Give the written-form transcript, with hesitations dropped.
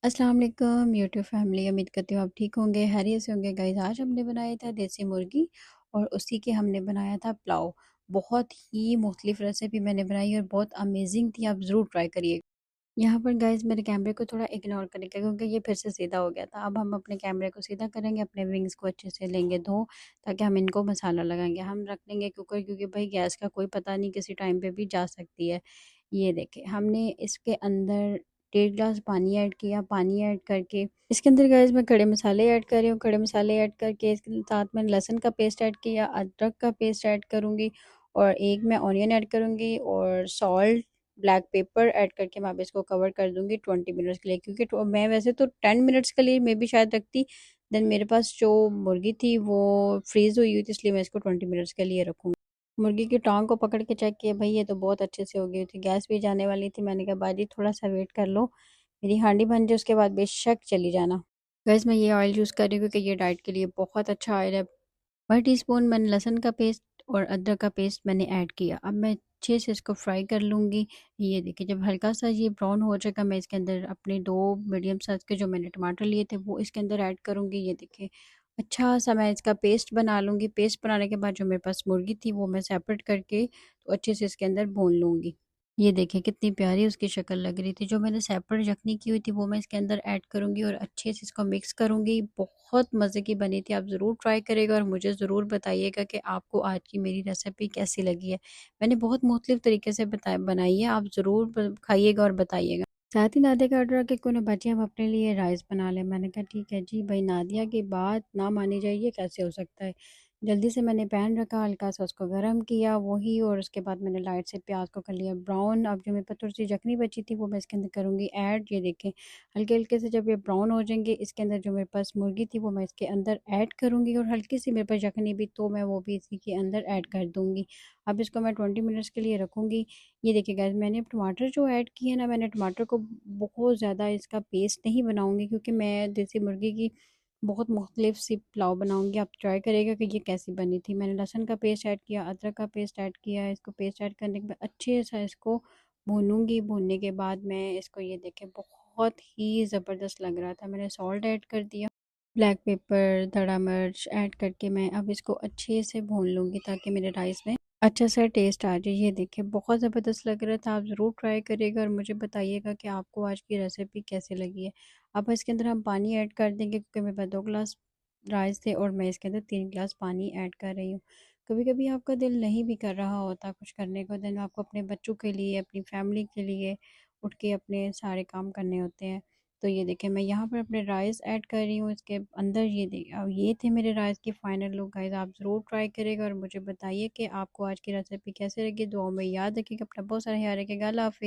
अस्सलाम वालेकुम YouTube family. उम्मीद करती हूँ आप ठीक होंगे, खैरियत से होंगे। गाइस आज हमने बनाया था देसी मुर्गी और उसी के हमने बनाया था पुलाव। बहुत ही मुख्तलिफ रेसिपी मैंने बनाई और बहुत अमेजिंग थी, आप ज़रूर ट्राई करिए। यहाँ पर गाइस मेरे कैमरे को थोड़ा इग्नोर करेंगे क्योंकि ये फिर से सीधा हो गया था। अब हम अपने कैमरे को सीधा करेंगे, अपने विंग्स को अच्छे से लेंगे धो, ताकि हम इनको मसाला लगाएंगे। हम रख लेंगे कुकर, क्योंकि भाई गैस का कोई पता नहीं, किसी टाइम पे भी जा सकती है। ये देखें, हमने इसके अंदर 1.5 गिलास पानी ऐड किया। पानी ऐड करके इसके अंदर गाइस मैं खड़े मसाले ऐड कर रही हूँ। खड़े मसाले ऐड करके इसके साथ में लहसुन का पेस्ट ऐड किया, अदरक का पेस्ट ऐड करूँगी और एक मैं ऑनियन ऐड करूँगी और सॉल्ट, ब्लैक पेपर ऐड करके मैं अब इसको कवर कर दूंगी 20 मिनट्स के लिए, क्योंकि मैं वैसे तो 10 मिनट्स के लिए मे बी शायद रखती। देन मेरे पास जो मुर्गी थी वो फ्रीज़ हुई हुई थी, इसलिए मैं इसको 20 मिनट्स के लिए रखूँगी। मुर्गी की टांग को पकड़ के चेक किया, भाई ये तो बहुत अच्छे से हो गई थी। गैस भी जाने वाली थी, मैंने कहा बाजी थोड़ा सा वेट कर लो, मेरी हांडी बन जाए, उसके बाद बेशक चली जाना। गैस मैं ये ऑयल यूज़ कर रही हूँ क्योंकि ये डाइट के लिए बहुत अच्छा ऑयल है। 1 टीस्पून मैंने लहसुन का पेस्ट और अदरक का पेस्ट मैंने ऐड किया। अब मैं अच्छे से इसको फ्राई कर लूँगी। ये देखिए, जब हल्का सा ये ब्राउन हो जाएगा, मैं इसके अंदर अपने 2 मीडियम साइज़ के जो मैंने टमाटर लिए थे वो इसके अंदर ऐड करूँगी। ये देखिए, अच्छा सा मैं इसका पेस्ट बना लूँगी। पेस्ट बनाने के बाद जो मेरे पास मुर्गी थी वो मैं सेपरेट करके तो अच्छे से इसके अंदर भून लूँगी। ये देखिए कितनी प्यारी उसकी शक्ल लग रही थी। जो मैंने सेपरेट यखनी की हुई थी वो मैं इसके अंदर ऐड करूँगी और अच्छे से इसको मिक्स करूँगी। बहुत मज़े की बनी थी, आप ज़रूर ट्राई करिएगा और मुझे ज़रूर बताइएगा कि आपको आज की मेरी रेसिपी कैसी लगी है। मैंने बहुत मुख्तलिफ तरीके से बनाई है, आप ज़रूर खाइएगा और बताइएगा। साथ ही नादिया का ऑर्डर कि कोई बच्चे हम अपने लिए राइस बना लें। मैंने कहा ठीक है जी भाई, नादिया की बात ना मानी जाए, ये कैसे हो सकता है। जल्दी से मैंने पैन रखा, हल्का सा उसको गर्म किया वही, और उसके बाद मैंने लाइट से प्याज को कर लिया ब्राउन। अब जो मेरे पास थोड़ी सी यखनी बची थी वो मैं इसके अंदर करूँगी ऐड। ये देखें, हल्के हल्के से जब ये ब्राउन हो जाएंगे, इसके अंदर जो मेरे पास मुर्गी थी वो मैं इसके अंदर ऐड करूँगी और हल्की सी मेरे पास यखनी भी तो मैं वो भी इसी के अंदर ऐड कर दूँगी। अब इसको मैं 20 मिनट्स के लिए रखूँगी। ये देखिए गाइस, मैंने टमाटर जो ऐड किए हैं ना, मैंने टमाटर को बहुत ज़्यादा इसका पेस्ट नहीं बनाऊँगी, क्योंकि मैं देसी मुर्गी की बहुत मुख्तलिफ सी पुलाव बनाऊँगी। आप ट्राई करिएगा कि ये कैसी बनी थी। मैंने लहसुन का पेस्ट ऐड किया, अदरक का पेस्ट ऐड किया। इसको पेस्ट ऐड करने के बाद अच्छे से इसको भूनूंगी। भूनने के बाद मैं इसको, ये देखें, बहुत ही ज़बरदस्त लग रहा था। मैंने सॉल्ट ऐड कर दिया, ब्लैक पेपर, धड़ा मिर्च ऐड करके मैं अब इसको अच्छे से भून लूँगी ताकि मेरे राइस में अच्छा सा टेस्ट आ जाए। ये देखिए बहुत ज़बरदस्त लग रहा था, आप ज़रूर ट्राई करिएगा और मुझे बताइएगा कि आपको आज की रेसिपी कैसी लगी है। अब इसके अंदर हम पानी ऐड कर देंगे, क्योंकि मेरे पास 2 गिलास राइस थे और मैं इसके अंदर 3 गिलास पानी ऐड कर रही हूँ। कभी कभी आपका दिल नहीं भी कर रहा होता कुछ करने को, दिन आपको अपने बच्चों के लिए, अपनी फैमिली के लिए उठ के अपने सारे काम करने होते हैं। तो ये देखें, मैं यहाँ पर अपने राइस ऐड कर रही हूँ इसके अंदर। अब ये थे मेरे राइस की फाइनल लुक। गाइस आप ज़रूर ट्राई करेगा और मुझे बताइए कि आपको आज की रेसिपी कैसे लगी। दुआ में याद रखिएगा, अपना बहुत सारा ख्याल रखिएगा। अल्लाह हाफिज़।